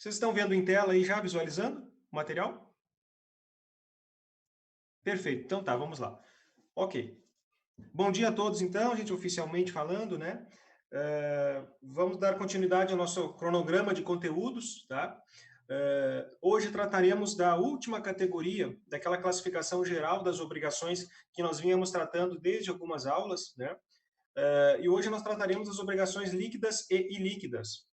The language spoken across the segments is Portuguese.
Vocês estão vendo em tela aí já visualizando o material? Perfeito, então tá, vamos lá. Ok. Bom dia a todos, então, a gente oficialmente falando, né? Vamos dar continuidade ao nosso cronograma de conteúdos, tá? Hoje trataremos da última categoria, daquela classificação geral das obrigações que nós vínhamos tratando desde algumas aulas, né? E hoje nós trataremos das obrigações líquidas e ilíquidas.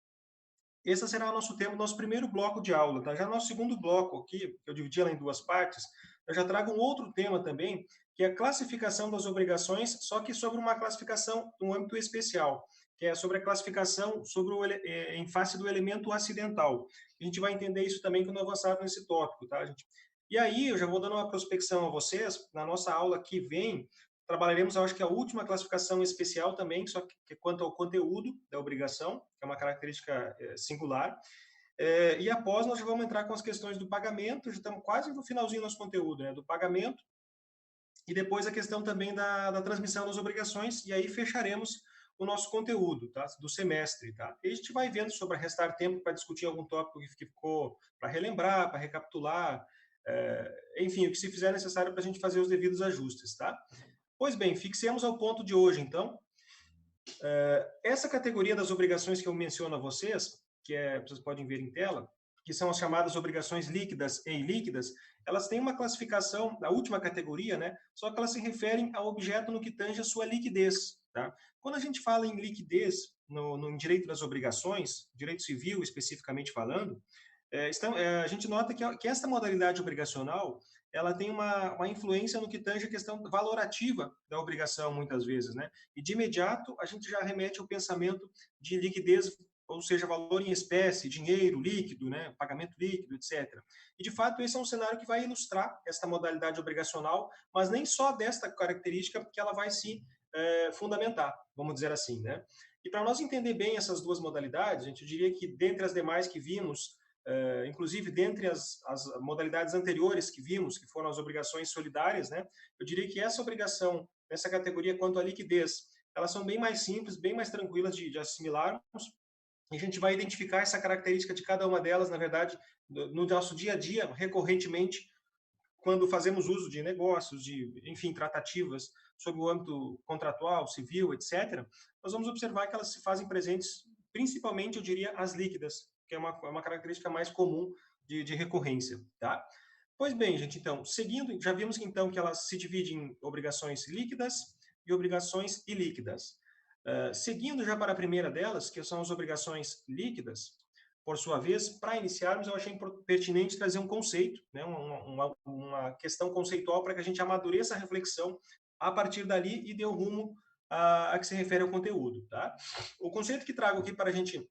Esse será o nosso tema, nosso primeiro bloco de aula, tá? Já no nosso segundo bloco aqui, que eu dividi ela em duas partes, eu já trago um outro tema também, que é a classificação das obrigações, só que sobre uma classificação no âmbito especial, que é sobre a classificação sobre em face do elemento acidental. A gente vai entender isso também quando avançar nesse tópico, tá, gente? E aí, eu já vou dando uma prospecção a vocês, na nossa aula que vem, trabalharemos, eu acho que a última classificação especial também, só que quanto ao conteúdo da obrigação, que é uma característica singular. E após nós já vamos entrar com as questões do pagamento, já estamos quase no finalzinho do nosso conteúdo, né? Do pagamento, e depois a questão também da transmissão das obrigações, e aí fecharemos o nosso conteúdo, tá? Do semestre, tá? E a gente vai vendo sobre restar tempo para discutir algum tópico que ficou para relembrar, para recapitular, enfim, o que se fizer necessário para a gente fazer os devidos ajustes, tá? Pois bem, fixemos ao ponto de hoje, então. Essa categoria das obrigações que eu menciono a vocês, vocês podem ver em tela, que são as chamadas obrigações líquidas e ilíquidas, elas têm uma classificação, a última categoria, né? Só que elas se referem ao objeto no que tange a sua liquidez, tá? Quando a gente fala em liquidez no direito das obrigações, direito civil especificamente falando, a gente nota que esta modalidade obrigacional ela tem uma influência no que tange a questão valorativa da obrigação, muitas vezes, né? E de imediato a gente já remete ao pensamento de liquidez, ou seja, valor em espécie, dinheiro líquido, né? Pagamento líquido, etc. E de fato esse é um cenário que vai ilustrar esta modalidade obrigacional, mas nem só desta característica que ela vai se fundamentar, vamos dizer assim, né? E para nós entender bem essas duas modalidades, a gente diria que dentre as demais que vimos, inclusive dentre as modalidades anteriores que vimos, que foram as obrigações solidárias, né? Eu diria que essa obrigação, nessa categoria quanto à liquidez, elas são bem mais simples, bem mais tranquilas de assimilarmos, e a gente vai identificar essa característica de cada uma delas, na verdade, no nosso dia a dia, recorrentemente, quando fazemos uso de negócios, enfim, tratativas sobre o âmbito contratual, civil, etc., nós vamos observar que elas se fazem presentes, principalmente, eu diria, as líquidas, que é uma característica mais comum de recorrência, tá? Pois bem, gente, então, seguindo, já vimos então que elas se dividem em obrigações líquidas e obrigações ilíquidas. Seguindo já para a primeira delas, que são as obrigações líquidas, por sua vez, para iniciarmos, eu achei pertinente trazer um conceito, né, uma questão conceitual para que a gente amadureça a reflexão a partir dali e dê o rumo a que se refere ao conteúdo. Tá? O conceito que trago aqui para a gente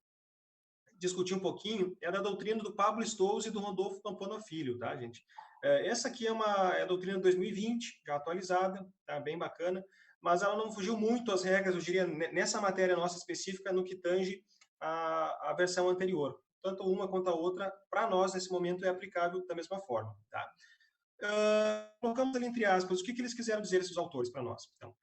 discutir um pouquinho é da doutrina do Pablo Stouze e do Rodolfo Pampano Filho, tá, gente? Essa aqui é a doutrina de 2020, já atualizada, tá bem bacana, mas ela não fugiu muito às regras, eu diria, nessa matéria nossa específica, no que tange a versão anterior. Tanto uma quanto a outra, para nós, nesse momento, é aplicável da mesma forma, tá? Colocamos ali entre aspas, o que eles quiseram dizer, esses autores, para nós? Então,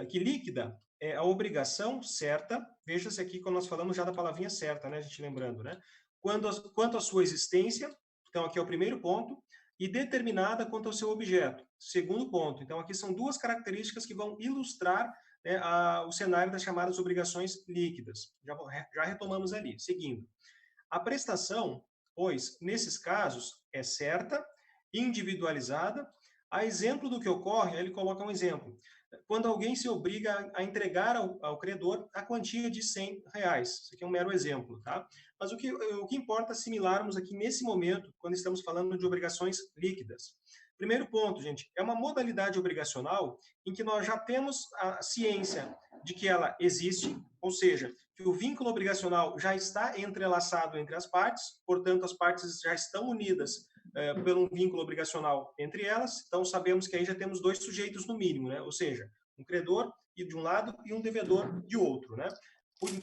que líquida é a obrigação certa, veja-se aqui quando nós falamos já da palavrinha certa, né, a gente lembrando, né? Quanto à sua existência, então aqui é o primeiro ponto, e determinada quanto ao seu objeto, segundo ponto. Então aqui são duas características que vão ilustrar, né, o cenário das chamadas obrigações líquidas. Já retomamos ali, seguindo. A prestação, pois, nesses casos, é certa, individualizada. A exemplo do que ocorre, ele coloca um exemplo. Quando alguém se obriga a entregar ao credor a quantia de R$ 100. Isso aqui é um mero exemplo, tá? Mas o que importa assimilarmos aqui nesse momento, quando estamos falando de obrigações líquidas. Primeiro ponto, gente, é uma modalidade obrigacional em que nós já temos a ciência de que ela existe, ou seja, que o vínculo obrigacional já está entrelaçado entre as partes, portanto, as partes já estão unidas por um vínculo obrigacional entre elas, então sabemos que aí já temos dois sujeitos no mínimo, né? Ou seja, um credor de um lado e um devedor de outro, né?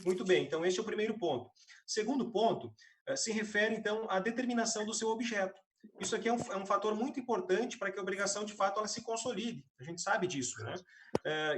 Muito bem, então este é o primeiro ponto. Segundo ponto, se refere então à determinação do seu objeto. Isso aqui é um fator muito importante para que a obrigação, de fato, ela se consolide. A gente sabe disso, né?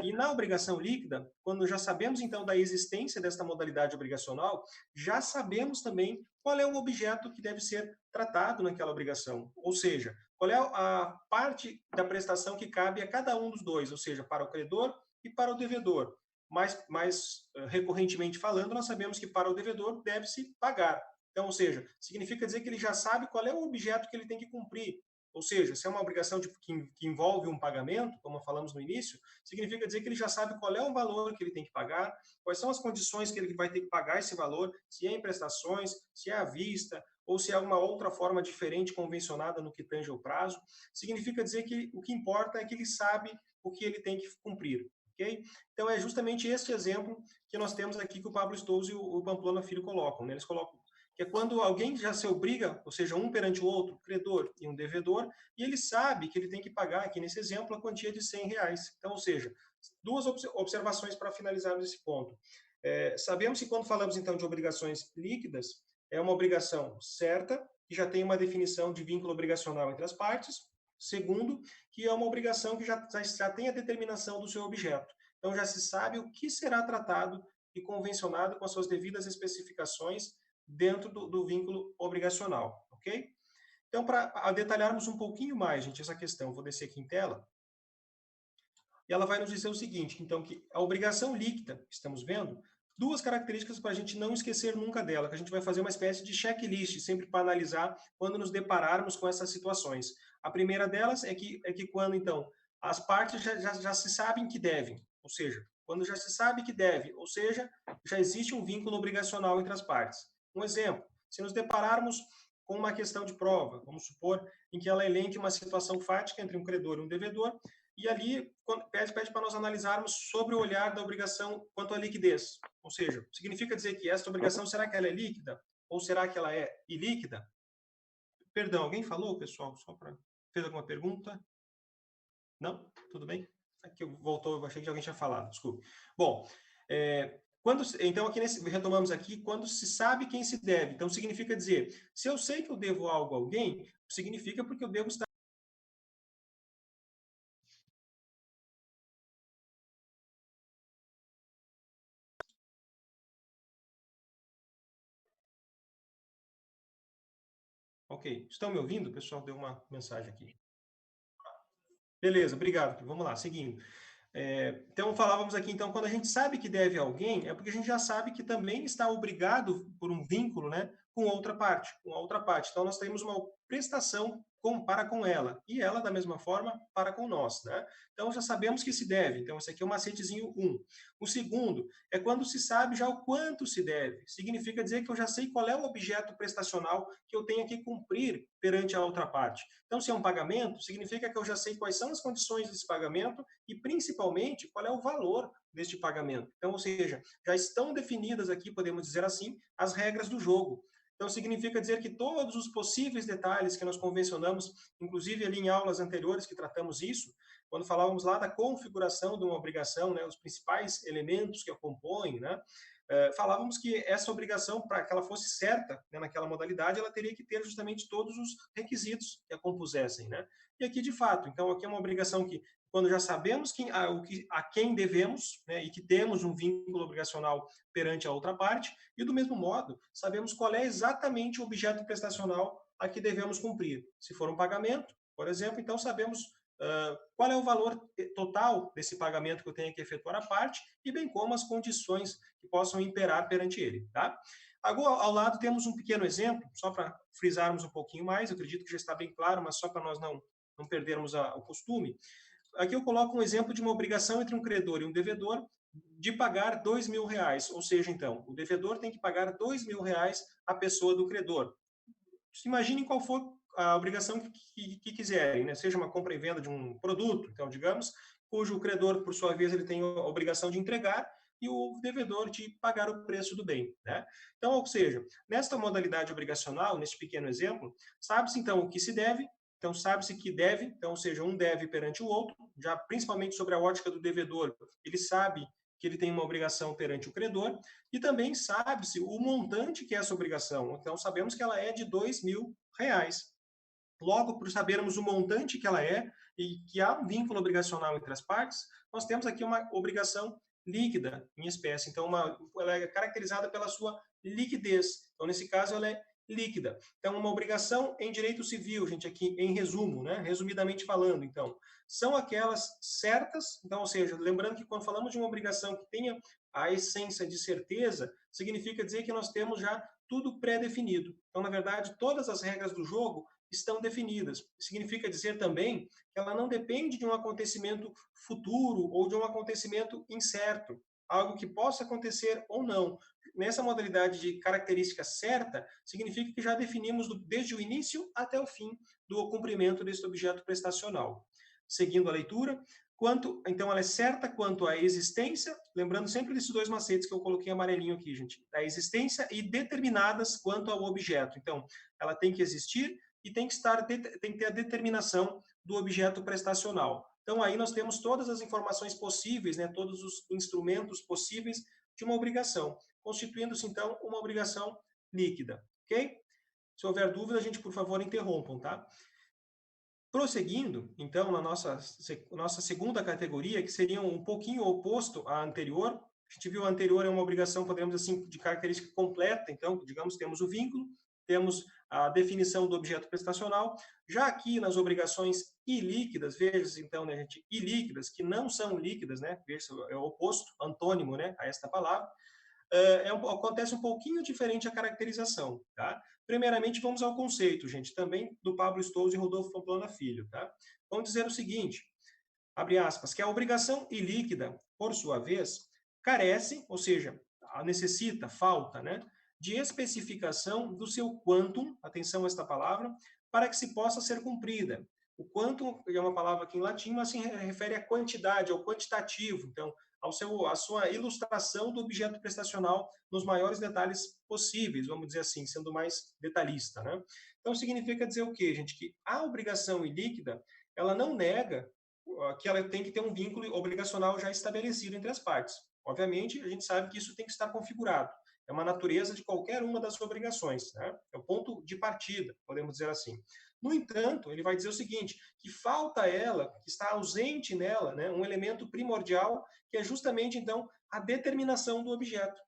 E na obrigação líquida, quando já sabemos, então, da existência desta modalidade obrigacional, já sabemos também qual é o objeto que deve ser tratado naquela obrigação, ou seja, qual é a parte da prestação que cabe a cada um dos dois, ou seja, para o credor e para o devedor. Mais recorrentemente falando, nós sabemos que para o devedor deve-se pagar. Então, ou seja, significa dizer que ele já sabe qual é o objeto que ele tem que cumprir. Ou seja, se é uma obrigação que envolve um pagamento, como falamos no início, significa dizer que ele já sabe qual é o valor que ele tem que pagar, quais são as condições que ele vai ter que pagar esse valor, se é em prestações, se é à vista, ou se é alguma outra forma diferente convencionada no que tange ao prazo. Significa dizer que o que importa é que ele sabe o que ele tem que cumprir. Okay? Então, é justamente este exemplo que nós temos aqui que o Pablo Stolz e o Pamplona Filho colocam. Né? Eles colocam que é quando alguém já se obriga, ou seja, um perante o outro, credor e um devedor, e ele sabe que ele tem que pagar, aqui nesse exemplo, a quantia de R$ 100. Então, ou seja, duas observações para finalizarmos esse ponto. Sabemos que quando falamos, então, de obrigações líquidas, é uma obrigação certa, que já tem uma definição de vínculo obrigacional entre as partes. Segundo, que é uma obrigação que já tem a determinação do seu objeto. Então, já se sabe o que será tratado e convencionado com as suas devidas especificações dentro do vínculo obrigacional, ok? Então, para detalharmos um pouquinho mais, gente, essa questão, vou descer aqui em tela, e ela vai nos dizer o seguinte, então, que a obrigação líquida, estamos vendo, duas características para a gente não esquecer nunca dela, que a gente vai fazer uma espécie de checklist, sempre para analisar quando nos depararmos com essas situações. A primeira delas é que quando, então, as partes já se sabem que devem, ou seja, quando já se sabe que deve, ou seja, já existe um vínculo obrigacional entre as partes. Um exemplo, se nos depararmos com uma questão de prova, vamos supor, em que ela elenque uma situação fática entre um credor e um devedor, e ali pede para nós analisarmos sobre o olhar da obrigação quanto à liquidez. Ou seja, significa dizer que esta obrigação, será que ela é líquida? Ou será que ela é ilíquida? Perdão, alguém falou, pessoal? Só para... Fez alguma pergunta? Não? Tudo bem? Aqui voltou, eu achei que alguém tinha falado, desculpe. Bom, então aqui retomamos aqui, quando se sabe quem se deve. Então significa dizer, se eu sei que eu devo algo a alguém, significa porque eu devo estar... Ok, estão me ouvindo? O pessoal deu uma mensagem aqui. Beleza, obrigado. Vamos lá, seguindo. Então, falávamos aqui, então, quando a gente sabe que deve a alguém, é porque a gente já sabe que também está obrigado por um vínculo, né, com outra parte, com a outra parte. Então, nós temos uma prestação para com ela, e ela, da mesma forma, para com nós, né? Então, já sabemos que se deve. Então, esse aqui é o macetezinho 1. O segundo é quando se sabe já o quanto se deve. Significa dizer que eu já sei qual é o objeto prestacional que eu tenho que cumprir perante a outra parte. Então, se é um pagamento, significa que eu já sei quais são as condições desse pagamento e, principalmente, qual é o valor deste pagamento. Então, ou seja, já estão definidas aqui, podemos dizer assim, as regras do jogo. Então, significa dizer que todos os possíveis detalhes que nós convencionamos, inclusive ali em aulas anteriores que tratamos isso, quando falávamos lá da configuração de uma obrigação, né, os principais elementos que a compõem, né, falávamos que essa obrigação, para que ela fosse certa, né, naquela modalidade, ela teria que ter justamente todos os requisitos que a compusessem. Né? E aqui, de fato, então, aqui é uma obrigação que, quando já sabemos a quem devemos, né, e que temos um vínculo obrigacional perante a outra parte, e do mesmo modo, sabemos qual é exatamente o objeto prestacional a que devemos cumprir. Se for um pagamento, por exemplo, então sabemos qual é o valor total desse pagamento que eu tenho que efetuar à parte, e bem como as condições que possam imperar perante ele. Tá? Agora, ao lado, temos um pequeno exemplo, só para frisarmos um pouquinho mais, eu acredito que já está bem claro, mas só para nós não perdermos o costume. Aqui eu coloco um exemplo de uma obrigação entre um credor e um devedor de pagar R$ 2.000, ou seja, então, o devedor tem que pagar R$ 2.000 à pessoa do credor. Imaginem qual for a obrigação que quiserem, né? Seja uma compra e venda de um produto, então, digamos, cujo credor, por sua vez, ele tem a obrigação de entregar e o devedor de pagar o preço do bem. Né? Então, ou seja, nesta modalidade obrigacional, neste pequeno exemplo, sabe-se, então, o que se deve, então sabe-se que deve, então, ou seja, um deve perante o outro, já principalmente sobre a ótica do devedor, ele sabe que ele tem uma obrigação perante o credor, e também sabe-se o montante que é essa obrigação. Então, sabemos que ela é de R$ 2.000. Logo, por sabermos o montante que ela é e que há um vínculo obrigacional entre as partes, nós temos aqui uma obrigação líquida em espécie. Então, ela é caracterizada pela sua liquidez. Então, nesse caso, ela é líquida. Então, uma obrigação em direito civil, gente, aqui em resumo, né? Resumidamente falando, então, são aquelas certas, então, ou seja, lembrando que quando falamos de uma obrigação que tenha a essência de certeza, significa dizer que nós temos já tudo pré-definido. Então, na verdade, todas as regras do jogo estão definidas. Significa dizer também que ela não depende de um acontecimento futuro ou de um acontecimento incerto, algo que possa acontecer ou não. Nessa modalidade de característica certa, significa que já definimos desde o início até o fim do cumprimento desse objeto prestacional. Seguindo a leitura, então ela é certa quanto à existência, lembrando sempre desses dois macetes que eu coloquei amarelinho aqui, gente, a existência e determinadas quanto ao objeto. Então, ela tem que existir e tem que ter a determinação do objeto prestacional. Então, aí nós temos todas as informações possíveis, né, todos os instrumentos possíveis de uma obrigação, constituindo-se, então, uma obrigação líquida. Ok? Se houver dúvida, a gente, por favor, interrompam, tá? Prosseguindo, então, na nossa segunda categoria, que seria um pouquinho oposto à anterior, a gente viu a anterior é uma obrigação, podemos assim, de característica completa, então, digamos, temos o vínculo, temos a definição do objeto prestacional. Já aqui nas obrigações ilíquidas, veja então, né, gente, ilíquidas, que não são líquidas, né, veja, é o oposto, antônimo, né, a esta palavra, acontece um pouquinho diferente a caracterização, tá? Primeiramente, vamos ao conceito, gente, também do Pablo Stolz e Rodolfo Pamplona Filho, tá? Vamos dizer o seguinte, abre aspas, que a obrigação ilíquida, por sua vez, carece, ou seja, necessita, falta, né, de especificação do seu quantum, atenção a esta palavra, para que se possa ser cumprida. O quantum é uma palavra aqui em latim, mas se refere à quantidade, ao quantitativo, então, à sua ilustração do objeto prestacional nos maiores detalhes possíveis, vamos dizer assim, sendo mais detalhista, né? Então, significa dizer o quê, gente? Que a obrigação ilíquida, ela não nega que ela tem que ter um vínculo obrigacional já estabelecido entre as partes. Obviamente, a gente sabe que isso tem que estar configurado. É uma natureza de qualquer uma das obrigações. Né? É o ponto de partida, podemos dizer assim. No entanto, ele vai dizer o seguinte, que falta a ela, que está ausente nela, né, um elemento primordial, que é justamente, então, a determinação do objeto,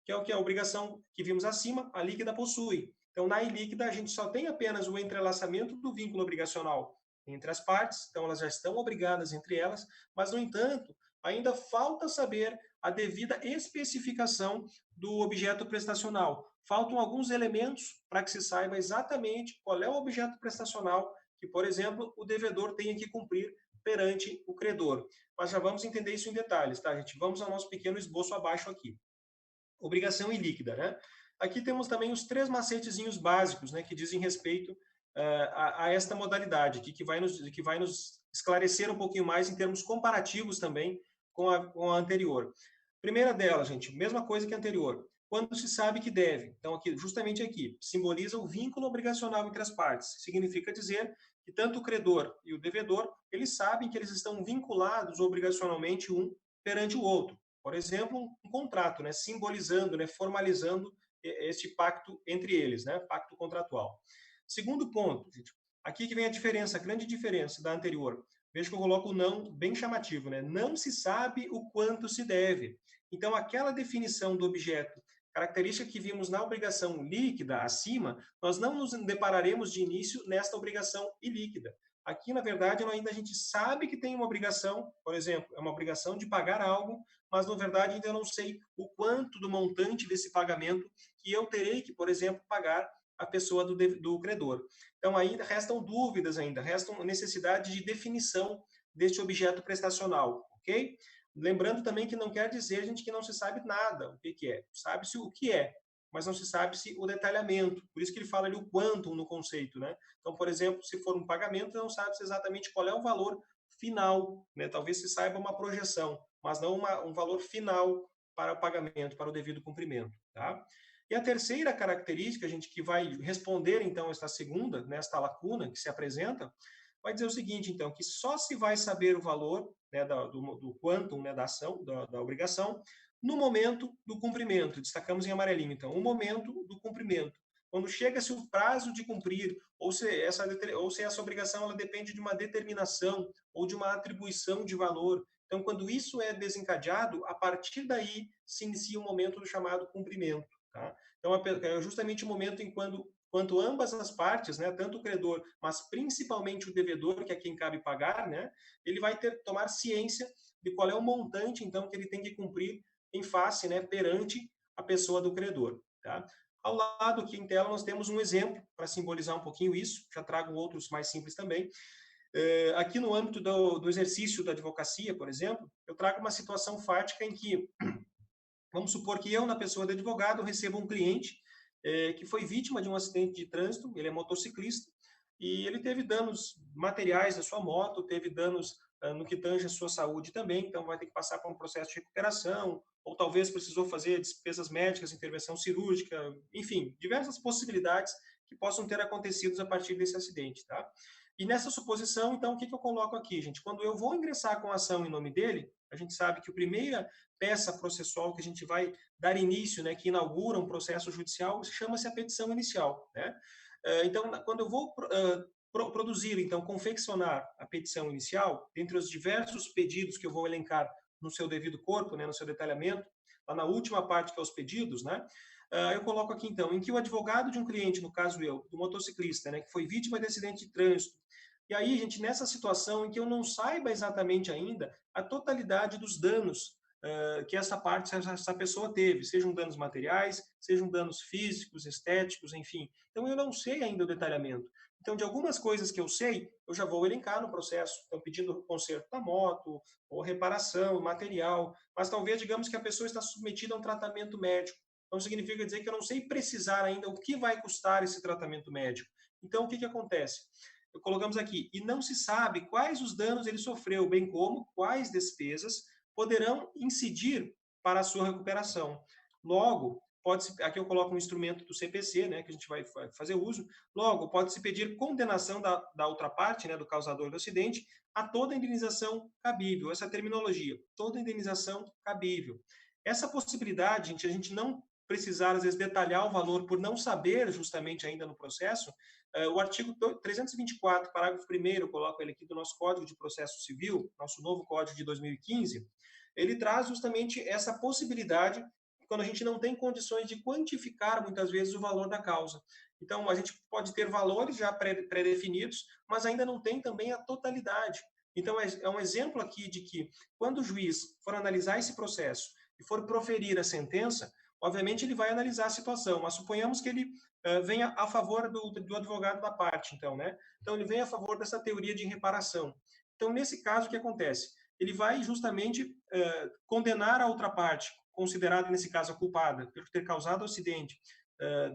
que é o que a obrigação que vimos acima, a líquida possui. Então, na ilíquida, a gente só tem apenas o entrelaçamento do vínculo obrigacional entre as partes, então elas já estão obrigadas entre elas, mas, no entanto, ainda falta saber a devida especificação do objeto prestacional. Faltam alguns elementos para que se saiba exatamente qual é o objeto prestacional que, por exemplo, o devedor tenha que cumprir perante o credor. Mas já vamos entender isso em detalhes, tá, gente? Vamos ao nosso pequeno esboço abaixo aqui. Obrigação ilíquida, né? Aqui temos também os 3 macetezinhos básicos, né, que dizem respeito a esta modalidade, que vai nos esclarecer um pouquinho mais em termos comparativos também com a anterior. Primeira delas, gente, mesma coisa que a anterior. Quando se sabe que deve. Então, aqui, justamente aqui, simboliza o vínculo obrigacional entre as partes. Significa dizer que tanto o credor e o devedor, eles sabem que eles estão vinculados obrigacionalmente um perante o outro. Por exemplo, um contrato, né, simbolizando, né, formalizando este pacto entre eles, né, pacto contratual. Segundo ponto, gente, aqui que vem a diferença, a grande diferença da anterior. Veja que eu coloco o não bem chamativo, né? Não se sabe o quanto se deve. Então, aquela definição do objeto, característica que vimos na obrigação líquida acima, nós não nos depararemos de início nesta obrigação ilíquida. Aqui, na verdade, ainda a gente sabe que tem uma obrigação, por exemplo, é uma obrigação de pagar algo, mas, na verdade, ainda não sei o quanto do montante desse pagamento que eu terei que, por exemplo, pagar a pessoa do credor. Então, ainda restam dúvidas ainda, restam necessidade de definição deste objeto prestacional, ok? Lembrando também que não quer dizer, gente, que não se sabe nada, o que é. Sabe-se o que é, mas não se sabe se o detalhamento. Por isso que ele fala ali o quantum no conceito, né? Então, por exemplo, se for um pagamento, não sabe-se exatamente qual é o valor final, né? Talvez se saiba uma projeção, mas não um valor final para o pagamento, para o devido cumprimento, tá? E a terceira característica, gente, que vai responder, então, esta segunda, nesta lacuna que se apresenta, vai dizer o seguinte, então, que só se vai saber o valor, né, do quantum, né, da ação, da obrigação, no momento do cumprimento. Destacamos em amarelinho, então, o momento do cumprimento. Quando chega-se o prazo de cumprir, ou se essa obrigação ela depende de uma determinação ou de uma atribuição de valor. Então, quando isso é desencadeado, a partir daí se inicia o momento do chamado cumprimento. Tá? Então, é justamente o momento em quando quanto ambas as partes, né, tanto o credor, mas principalmente o devedor, que é quem cabe pagar, né, ele vai tomar ciência de qual é o montante, então, que ele tem que cumprir em face, né, perante a pessoa do credor. Tá? Ao lado aqui em tela nós temos um exemplo para simbolizar um pouquinho isso, já trago outros mais simples também. Aqui no âmbito do exercício da advocacia, por exemplo, eu trago uma situação fática em que, vamos supor que eu, na pessoa de advogado, recebo um cliente que foi vítima de um acidente de trânsito, ele é motociclista, e ele teve danos materiais na sua moto, teve danos no que tange a sua saúde também, então vai ter que passar por um processo de recuperação, ou talvez precisou fazer despesas médicas, intervenção cirúrgica, enfim, diversas possibilidades que possam ter acontecido a partir desse acidente, tá? E nessa suposição, então, o que eu coloco aqui, gente? Quando eu vou ingressar com a ação em nome dele, a gente sabe que a primeira peça processual que a gente vai dar início, né, que inaugura um processo judicial, chama-se a petição inicial, né? Então, quando eu vou produzir, então, confeccionar a petição inicial, dentre os diversos pedidos que eu vou elencar no seu devido corpo, né, no seu detalhamento, lá na última parte que é os pedidos, né, eu coloco aqui, então, em que o advogado de um cliente, no caso eu, do motociclista, né, que foi vítima de acidente de trânsito, e aí, gente, nessa situação em que eu não saiba exatamente ainda a totalidade dos danos que essa pessoa teve, sejam danos materiais, sejam danos físicos, estéticos, enfim. Então, eu não sei ainda o detalhamento. Então, de algumas coisas que eu sei, eu já vou elencar no processo. Então, pedindo conserto da moto, ou reparação, material, mas talvez, digamos que a pessoa está submetida a um tratamento médico. Então, significa dizer que eu não sei precisar ainda o que vai custar esse tratamento médico. Então, o que acontece? Colocamos aqui, e não se sabe quais os danos ele sofreu, bem como quais despesas poderão incidir para a sua recuperação. Logo, aqui eu coloco um instrumento do CPC, né, que a gente vai fazer uso, logo, pode-se pedir condenação da outra parte, né, do causador do acidente, a toda indenização cabível, essa terminologia, toda indenização cabível. Essa possibilidade, gente, a gente não precisar, às vezes, detalhar o valor por não saber justamente ainda no processo, o artigo 324, parágrafo 1º, eu coloco ele aqui do nosso Código de Processo Civil, nosso novo Código de 2015, ele traz justamente essa possibilidade quando a gente não tem condições de quantificar, muitas vezes, o valor da causa. Então, a gente pode ter valores já pré-definidos, mas ainda não tem também a totalidade. Então, é um exemplo aqui de que, quando o juiz for analisar esse processo e for proferir a sentença, obviamente ele vai analisar a situação, mas suponhamos que ele venha a favor do advogado da parte, então, né? Então, ele vem a favor dessa teoria de reparação. Então, nesse caso, o que acontece? Ele vai justamente condenar a outra parte, considerada, nesse caso, a culpada, por ter causado o acidente,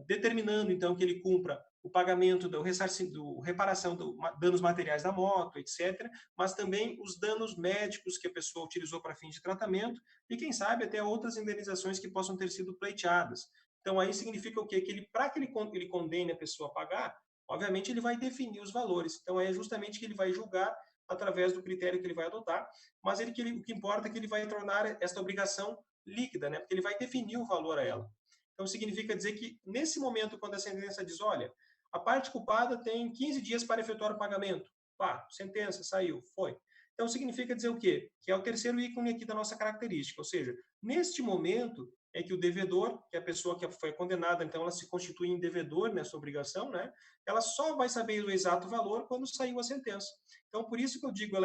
determinando, então, que ele cumpra o pagamento do reparação dos danos materiais da moto, etc., mas também os danos médicos que a pessoa utilizou para fins de tratamento e, quem sabe, até outras indenizações que possam ter sido pleiteadas. Então, aí significa o quê? Que para que ele condene a pessoa a pagar, obviamente ele vai definir os valores. Então, é justamente que ele vai julgar através do critério que ele vai adotar, mas o que importa é que ele vai tornar esta obrigação líquida, né? Porque ele vai definir o valor a ela. Então, significa dizer que, nesse momento, quando a sentença diz, olha, a parte culpada tem 15 dias para efetuar o pagamento. Pá, sentença, saiu, foi. Então, significa dizer o quê? Que é o terceiro ícone aqui da nossa característica, ou seja, neste momento é que o devedor, que é a pessoa que foi condenada, então ela se constitui em devedor nessa obrigação, né? Ela só vai saber o exato valor quando saiu a sentença. Então, por isso que eu digo,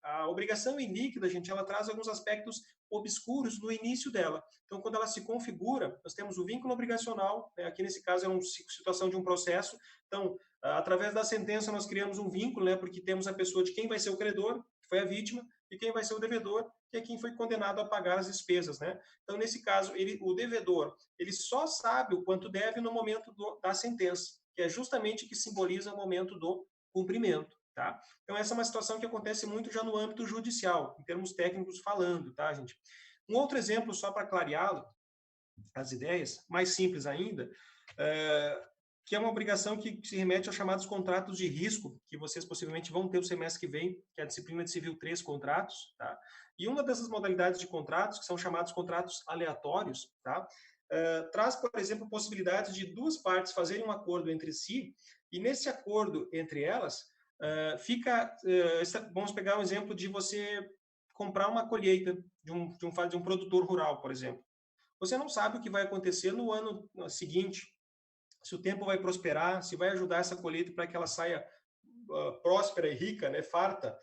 a obrigação ilíquida, gente, ela traz alguns aspectos obscuros no início dela. Então, quando ela se configura, nós temos o vínculo obrigacional, né? Aqui nesse caso é uma situação de um processo. Então, através da sentença nós criamos um vínculo, né? Porque temos a pessoa de quem vai ser o credor, que foi a vítima, e quem vai ser o devedor, que é quem foi condenado a pagar as despesas, né? Então, nesse caso, o devedor, ele só sabe o quanto deve no momento da sentença, que é justamente o que simboliza o momento do cumprimento, tá? Então, essa é uma situação que acontece muito já no âmbito judicial, em termos técnicos falando, tá, gente? Um outro exemplo, só para clareá-lo, as ideias, mais simples ainda, que é uma obrigação que se remete aos chamados contratos de risco, que vocês possivelmente vão ter o semestre que vem, que é a disciplina de Civil 3, contratos, tá? E uma dessas modalidades de contratos, que são chamados contratos aleatórios, tá? Traz, por exemplo, possibilidades de duas partes fazerem um acordo entre si, e nesse acordo entre elas, vamos pegar um exemplo de você comprar uma colheita de um produtor rural, por exemplo. Você não sabe o que vai acontecer no ano seguinte, se o tempo vai prosperar, se vai ajudar essa colheita para que ela saia próspera e rica, né, farta,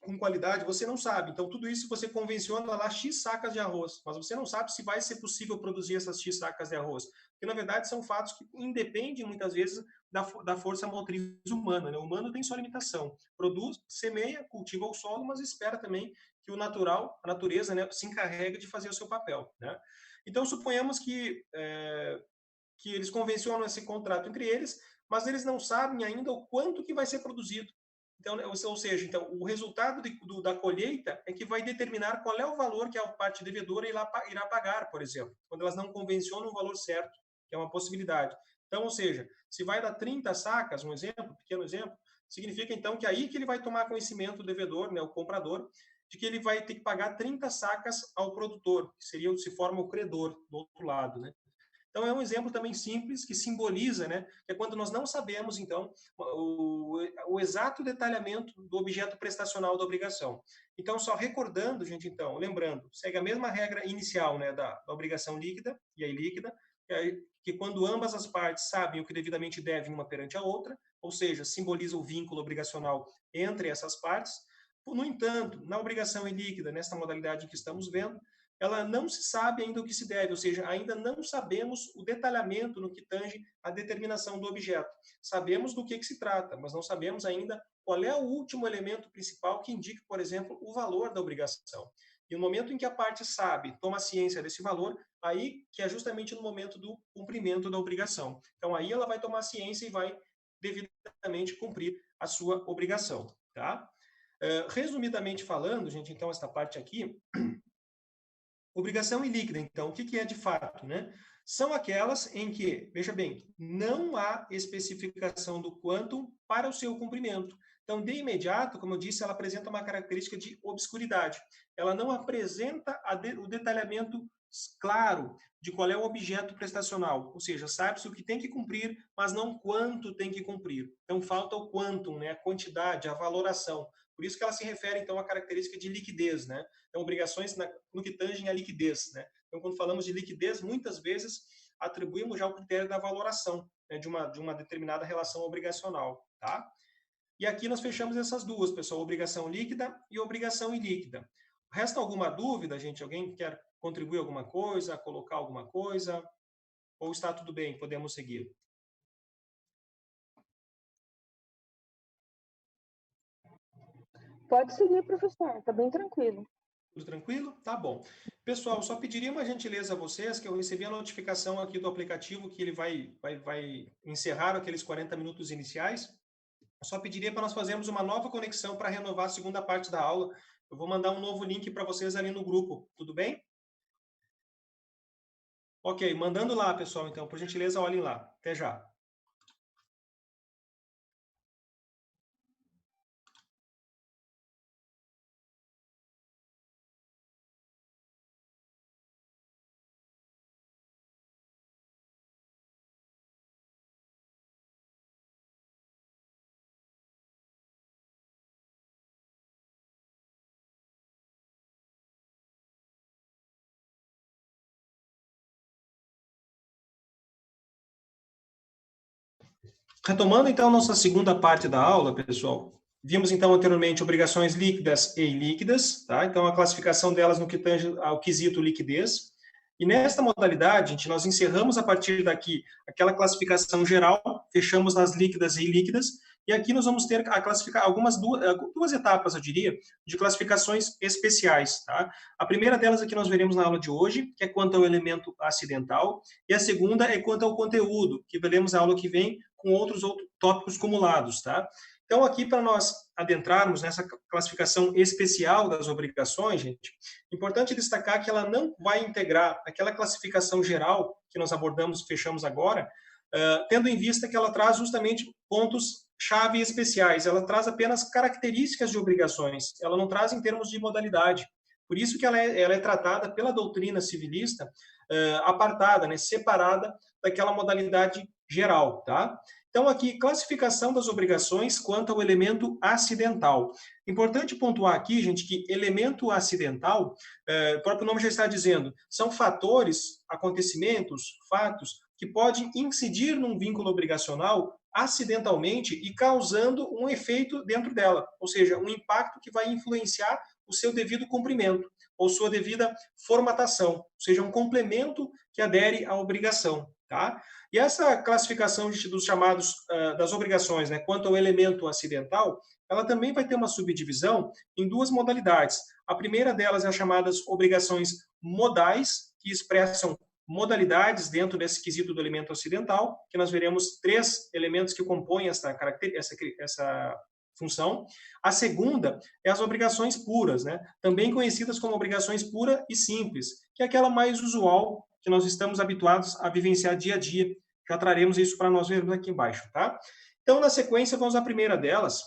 com qualidade, você não sabe. Então, tudo isso você convenciona lá X sacas de arroz, mas você não sabe se vai ser possível produzir essas X sacas de arroz. Porque, na verdade, são fatos que independem, muitas vezes, da força motriz humana. Né? O humano tem sua limitação. Produz, semeia, cultiva o solo, mas espera também que o natural, a natureza, né, se encarregue de fazer o seu papel. Né? Então, suponhamos que eles convencionam esse contrato entre eles, mas eles não sabem ainda o quanto que vai ser produzido. Então, ou seja, então, o resultado da colheita é que vai determinar qual é o valor que a parte devedora irá pagar, por exemplo, quando elas não convencionam o valor certo, que é uma possibilidade. Então, ou seja, se vai dar 30 sacas, um exemplo, pequeno exemplo, significa então que aí que ele vai tomar conhecimento, o devedor, né, o comprador, de que ele vai ter que pagar 30 sacas ao produtor, que seria, se forma o credor do outro lado, né? Então, é um exemplo também simples que simboliza, né, que é quando nós não sabemos, então, o exato detalhamento do objeto prestacional da obrigação. Então, só recordando, gente, então, lembrando, segue a mesma regra inicial, né, da obrigação líquida e a ilíquida, que quando ambas as partes sabem o que devidamente devem uma perante a outra, ou seja, simboliza o vínculo obrigacional entre essas partes. No entanto, na obrigação ilíquida, nesta modalidade que estamos vendo, ela não se sabe ainda o que se deve, ou seja, ainda não sabemos o detalhamento no que tange a determinação do objeto. Sabemos do que se trata, mas não sabemos ainda qual é o último elemento principal que indica, por exemplo, o valor da obrigação. E no momento em que a parte sabe, toma ciência desse valor, aí que é justamente no momento do cumprimento da obrigação. Então aí ela vai tomar ciência e vai devidamente cumprir a sua obrigação, tá? Resumidamente falando, gente, então esta parte aqui, obrigação ilíquida, então, o que é de fato, né? São aquelas em que, veja bem, não há especificação do quantum para o seu cumprimento. Então, de imediato, como eu disse, ela apresenta uma característica de obscuridade. Ela não apresenta o detalhamento claro de qual é o objeto prestacional, ou seja, sabe-se o que tem que cumprir, mas não quanto tem que cumprir. Então, falta o quantum, né? A quantidade, a valoração. Por isso que ela se refere, então, à característica de liquidez, né? Então, obrigações no que tangem à liquidez, né? Então, quando falamos de liquidez, muitas vezes atribuímos já o critério da valoração, né, de uma determinada relação obrigacional, tá? E aqui nós fechamos essas duas, pessoal, obrigação líquida e obrigação ilíquida. Resta alguma dúvida, gente? Alguém quer contribuir alguma coisa, colocar alguma coisa? Ou está tudo bem? Podemos seguir? Pode seguir, professor, está bem tranquilo. Tudo tranquilo? Tá bom. Pessoal, só pediria uma gentileza a vocês, que eu recebi a notificação aqui do aplicativo que ele vai encerrar aqueles 40 minutos iniciais. Eu só pediria para nós fazermos uma nova conexão para renovar a segunda parte da aula. Eu vou mandar um novo link para vocês ali no grupo, tudo bem? Ok, mandando lá, pessoal, então, por gentileza, olhem lá. Até já. Retomando, então, nossa segunda parte da aula, pessoal, vimos, então, anteriormente obrigações líquidas e ilíquidas, tá? Então, a classificação delas no que tange ao quesito liquidez. E nesta modalidade, gente, nós encerramos a partir daqui aquela classificação geral, fechamos nas líquidas e ilíquidas, e aqui nós vamos ter a classificar duas etapas, eu diria, de classificações especiais, tá? A primeira delas aqui nós veremos na aula de hoje, que é quanto ao elemento acidental, e a segunda é quanto ao conteúdo, que veremos na aula que vem, com outros tópicos cumulados, tá? Então, aqui, para nós adentrarmos nessa classificação especial das obrigações, gente, importante destacar que ela não vai integrar aquela classificação geral que nós abordamos, fechamos agora, tendo em vista que ela traz justamente pontos-chave especiais, ela traz apenas características de obrigações, ela não traz em termos de modalidade. Por isso que ela é tratada pela doutrina civilista apartada, né, separada daquela modalidade geral, tá? Então, aqui, classificação das obrigações quanto ao elemento acidental. Importante pontuar aqui, gente, que elemento acidental, o próprio nome já está dizendo, são fatores, acontecimentos, fatos, que pode incidir num vínculo obrigacional acidentalmente e causando um efeito dentro dela, ou seja, um impacto que vai influenciar o seu devido cumprimento ou sua devida formatação, ou seja, um complemento que adere à obrigação, tá? E essa classificação dos chamados das obrigações, né, quanto ao elemento acidental, ela também vai ter uma subdivisão em duas modalidades. A primeira delas é as chamadas obrigações modais, que expressam modalidades dentro desse quesito do elemento acidental, que nós veremos 3 elementos que compõem essa função. A segunda é as obrigações puras, né? Também conhecidas como obrigações pura e simples, que é aquela mais usual que nós estamos habituados a vivenciar dia a dia. Já traremos isso para nós vermos aqui embaixo, tá? Então, na sequência, vamos à primeira delas,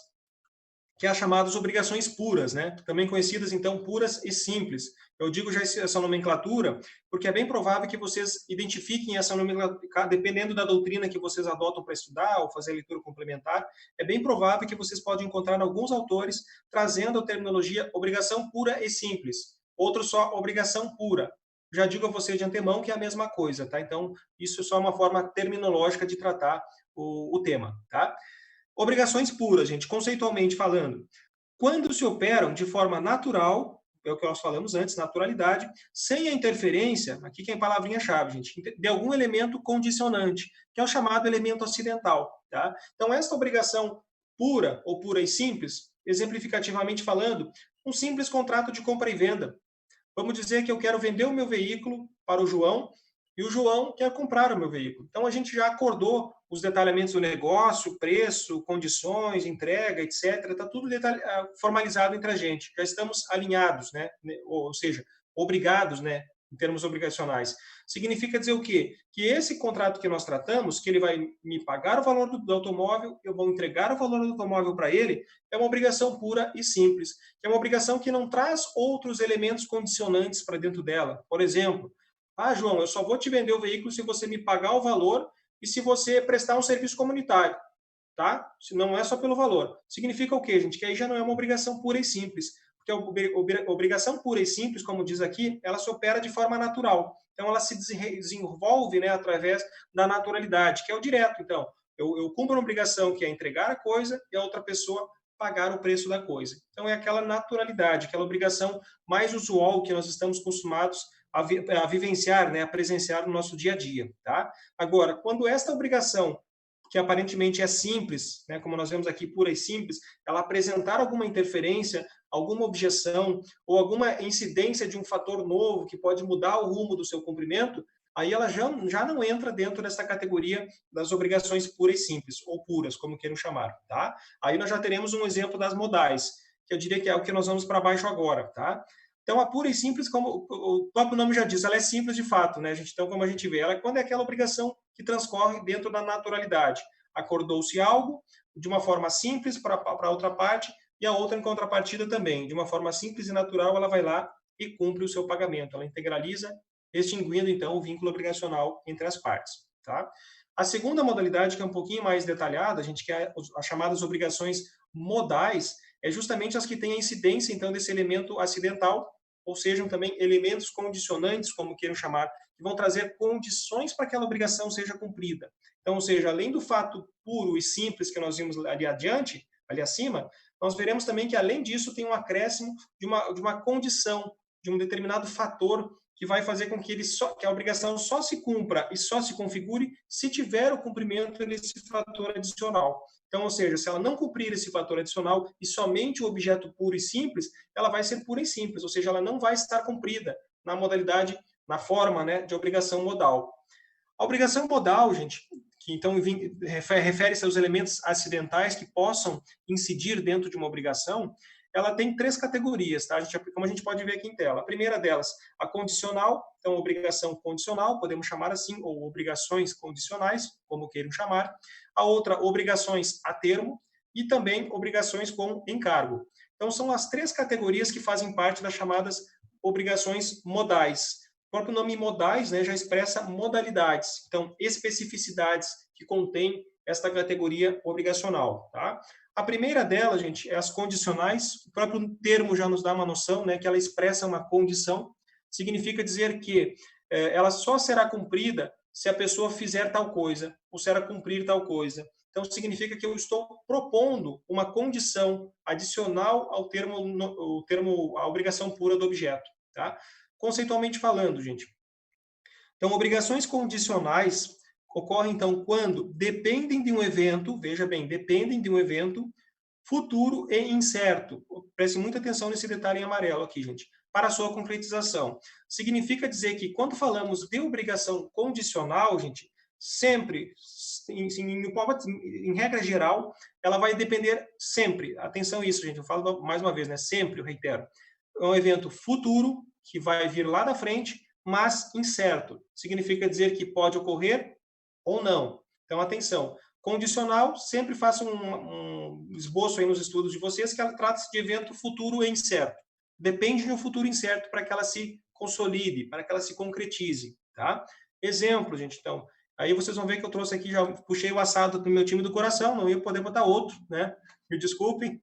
que é as chamadas obrigações puras, né? Também conhecidas, então, puras e simples. Eu digo já essa nomenclatura porque é bem provável que vocês identifiquem essa nomenclatura, dependendo da doutrina que vocês adotam para estudar ou fazer a leitura complementar, é bem provável que vocês podem encontrar alguns autores trazendo a terminologia obrigação pura e simples, outros só obrigação pura. Já digo a você de antemão que é a mesma coisa, tá? Então, isso é só uma forma terminológica de tratar o tema, tá? Obrigações puras, gente, conceitualmente falando, quando se operam de forma natural, é o que nós falamos antes, naturalidade, sem a interferência, aqui que é a palavrinha-chave, gente, de algum elemento condicionante, que é o chamado elemento acidental, tá? Então, esta obrigação pura ou pura e simples, exemplificativamente falando, um simples contrato de compra e venda. Vamos dizer que eu quero vender o meu veículo para o João e o João quer comprar o meu veículo. Então, a gente já acordou os detalhamentos do negócio, preço, condições, entrega, etc. Está tudo formalizado entre a gente. Já estamos alinhados, né? Ou seja, obrigados, né? Em termos obrigacionais. Significa dizer o quê? Que esse contrato que nós tratamos, que ele vai me pagar o valor do automóvel, eu vou entregar o valor do automóvel para ele, é uma obrigação pura e simples. Que é uma obrigação que não traz outros elementos condicionantes para dentro dela. Por exemplo, João, eu só vou te vender o veículo se você me pagar o valor e se você prestar um serviço comunitário, tá? Se não é só pelo valor. Significa o quê, gente? Que aí já não é uma obrigação pura e simples. Porque a obrigação pura e simples, como diz aqui, ela se opera de forma natural. Então, ela se desenvolve, né, através da naturalidade, que é o direto. Então, eu cumpro uma obrigação que é entregar a coisa e a outra pessoa pagar o preço da coisa. Então, é aquela naturalidade, aquela obrigação mais usual que nós estamos acostumados a vivenciar, né, a presenciar no nosso dia a dia, tá? Agora, quando esta obrigação, que aparentemente é simples, né, como nós vemos aqui, pura e simples, ela apresentar alguma interferência, alguma objeção ou alguma incidência de um fator novo que pode mudar o rumo do seu cumprimento, aí ela já não entra dentro dessa categoria das obrigações puras e simples, ou puras, como queiram chamar, tá? Aí nós já teremos um exemplo das modais, que eu diria que é o que nós vamos para baixo agora, tá? Então, a pura e simples, como o próprio nome já diz, ela é simples de fato, né, gente? Então, como a gente vê, ela quando é aquela obrigação que transcorre dentro da naturalidade. Acordou-se algo de uma forma simples para a outra parte e a outra em contrapartida também. De uma forma simples e natural, ela vai lá e cumpre o seu pagamento. Ela integraliza, extinguindo, então, o vínculo obrigacional entre as partes, tá? A segunda modalidade, que é um pouquinho mais detalhada, a gente quer as chamadas obrigações modais, é justamente as que têm a incidência, então, desse elemento acidental, ou sejam também elementos condicionantes, como queiram chamar, que vão trazer condições para que aquela obrigação seja cumprida. Então, ou seja, além do fato puro e simples que nós vimos ali adiante, ali acima, nós veremos também que, além disso, tem um acréscimo de uma condição, de um determinado fator que vai fazer com que, que a obrigação só se cumpra e só se configure se tiver o cumprimento desse fator adicional. Então, ou seja, se ela não cumprir esse fator adicional e somente o objeto puro e simples, ela vai ser pura e simples, ou seja, ela não vai estar cumprida na modalidade, na forma, né, de obrigação modal. A obrigação modal, gente, que então refere-se aos elementos acidentais que possam incidir dentro de uma obrigação, ela tem 3 categorias, tá? Como a gente pode ver aqui em tela. A primeira delas, a condicional, então obrigação condicional, podemos chamar assim, ou obrigações condicionais, como queiram chamar. A outra, obrigações a termo e também obrigações com encargo. Então, são as 3 categorias que fazem parte das chamadas obrigações modais. O próprio nome modais, né, já expressa modalidades, então especificidades que contém esta categoria obrigacional, tá? A primeira delas, gente, é as condicionais. O próprio termo já nos dá uma noção, né, que ela expressa uma condição. Significa dizer que ela só será cumprida se a pessoa fizer tal coisa, ou se ela cumprir tal coisa. Então, significa que eu estou propondo uma condição adicional ao termo, a obrigação pura do objeto, tá? Conceitualmente falando, gente. Então, obrigações condicionais ocorrem, então, quando dependem de um evento, veja bem, dependem de um evento futuro e incerto. Preste muita atenção nesse detalhe em amarelo aqui, gente. Para a sua concretização. Significa dizer que, quando falamos de obrigação condicional, gente, sempre, em regra geral, ela vai depender sempre. Atenção a isso, gente. Eu falo mais uma vez, né? Sempre, eu reitero. É um evento futuro, que vai vir lá da frente, mas incerto. Significa dizer que pode ocorrer ou não. Então, atenção. Condicional, sempre faça um esboço aí nos estudos de vocês que ela trata-se de evento futuro e incerto. Depende de um futuro incerto para que ela se consolide, para que ela se concretize, tá? Exemplo, gente, então, aí vocês vão ver que eu trouxe aqui, já puxei o assado do meu time do coração, não ia poder botar outro, né? Me desculpem,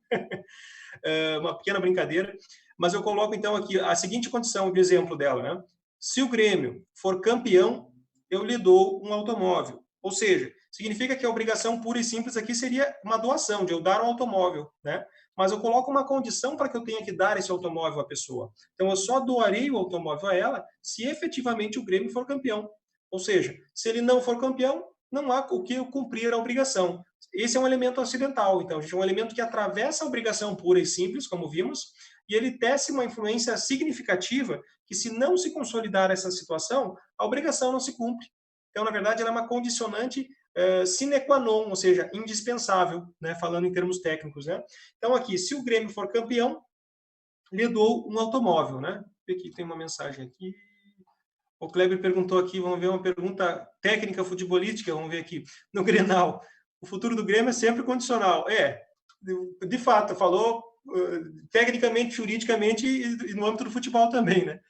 uma pequena brincadeira, mas eu coloco então aqui a seguinte condição de exemplo dela, né? Se o Grêmio for campeão, eu lhe dou um automóvel. Ou seja, significa que a obrigação pura e simples aqui seria uma doação, de eu dar um automóvel, né? Mas eu coloco uma condição para que eu tenha que dar esse automóvel à pessoa. Então, eu só doarei o automóvel a ela se efetivamente o Grêmio for campeão. Ou seja, se ele não for campeão, não há o que eu cumprir a obrigação. Esse é um elemento acidental, então, gente, é um elemento que atravessa a obrigação pura e simples, como vimos, e ele tece uma influência significativa que, se não se consolidar essa situação, a obrigação não se cumpre. Então, na verdade, ela é uma condicionante sine qua non, ou seja, indispensável, né, falando em termos técnicos, né? Então, aqui, se o Grêmio for campeão, lhe dou um automóvel, né? Aqui tem uma mensagem aqui. O Kleber perguntou aqui, vamos ver uma pergunta técnica futebolística, vamos ver aqui. No Grenal, o futuro do Grêmio é sempre condicional. De fato, falou tecnicamente, juridicamente e no âmbito do futebol também, né?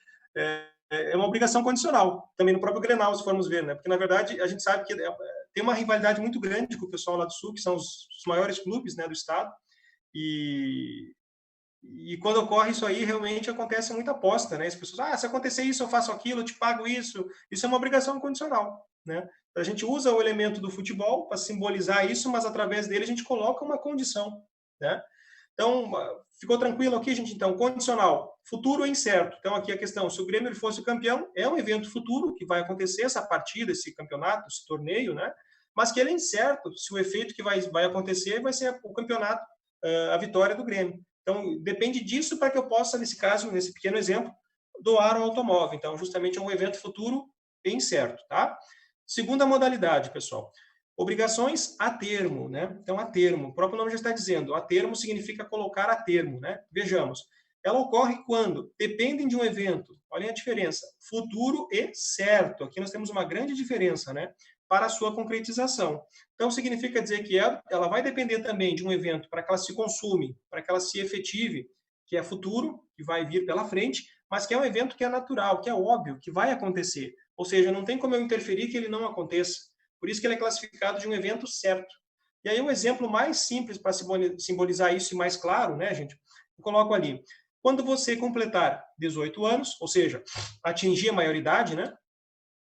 É uma obrigação condicional, também no próprio Grenal, se formos ver, né? Porque, na verdade, a gente sabe que tem uma rivalidade muito grande com o pessoal lá do Sul, que são os maiores clubes, né, do estado, e quando ocorre isso aí, realmente acontece muita aposta, né? As pessoas, se acontecer isso, eu faço aquilo, eu te pago isso. Isso é uma obrigação condicional, né? A gente usa o elemento do futebol para simbolizar isso, mas através dele a gente coloca uma condição, né? Então, ficou tranquilo aqui, gente? Então, condicional, futuro é incerto. Então, aqui a questão, se o Grêmio fosse o campeão, é um evento futuro que vai acontecer, essa partida, esse campeonato, esse torneio, né? Mas que ele é incerto se o efeito que vai acontecer vai ser o campeonato, a vitória do Grêmio. Então, depende disso para que eu possa, nesse caso, nesse pequeno exemplo, doar um automóvel. Então, justamente é um evento futuro e incerto, tá? Segunda modalidade, pessoal. Obrigações a termo, né? Então, a termo. O próprio nome já está dizendo. A termo significa colocar a termo, né? Vejamos. Ela ocorre quando dependem de um evento. Olhem a diferença. Futuro e certo. Aqui nós temos uma grande diferença, né? Para a sua concretização. Então, significa dizer que ela vai depender também de um evento para que ela se consume, para que ela se efetive, que é futuro, que vai vir pela frente, mas que é um evento que é natural, que é óbvio, que vai acontecer. Ou seja, não tem como eu interferir que ele não aconteça. Por isso que ele é classificado de um evento certo. E aí o exemplo mais simples para simbolizar isso e mais claro, né, gente? Eu coloco ali. Quando você completar 18 anos, ou seja, atingir a maioridade, né?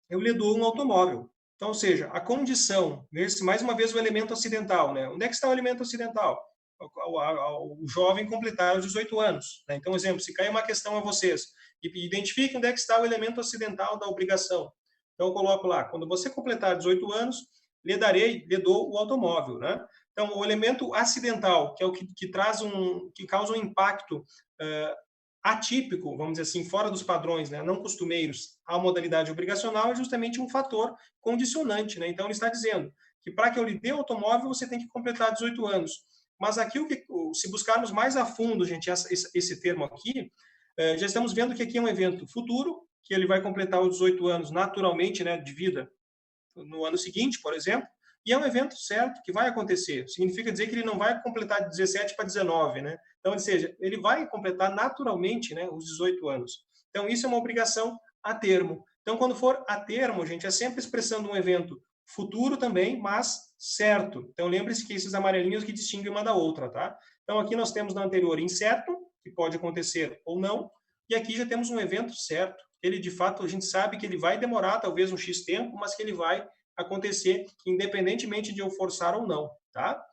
Eu lhe dou um automóvel. Então, ou seja, a condição, mais uma vez o elemento acidental, né? Onde é que está o elemento acidental? O jovem completar os 18 anos. Né? Então, exemplo, se cair uma questão a vocês, e identifique onde é que está o elemento acidental da obrigação. Então, eu coloco lá, quando você completar 18 anos, lhe dou o automóvel, né? Então, o elemento acidental, que é o que causa um impacto atípico, vamos dizer assim, fora dos padrões, né, não costumeiros, à modalidade obrigacional, é justamente um fator condicionante, né? Então, ele está dizendo que para que eu lhe dê o automóvel, você tem que completar 18 anos. Mas aqui, se buscarmos mais a fundo, gente, esse termo aqui, já estamos vendo que aqui é um evento futuro, que ele vai completar os 18 anos naturalmente, né, de vida, no ano seguinte, por exemplo, e é um evento certo que vai acontecer. Significa dizer que ele não vai completar de 17 para 19, né? Então, ou seja, ele vai completar naturalmente, né, os 18 anos. Então, isso é uma obrigação a termo. Então, quando for a termo, gente, é sempre expressando um evento futuro também, mas certo. Então, lembre-se que esses amarelinhos que distinguem uma da outra, tá? Então, aqui nós temos na anterior incerto, que pode acontecer ou não, e aqui já temos um evento certo, ele de fato, a gente sabe que ele vai demorar talvez um X tempo, mas que ele vai acontecer independentemente de eu forçar ou não, tá?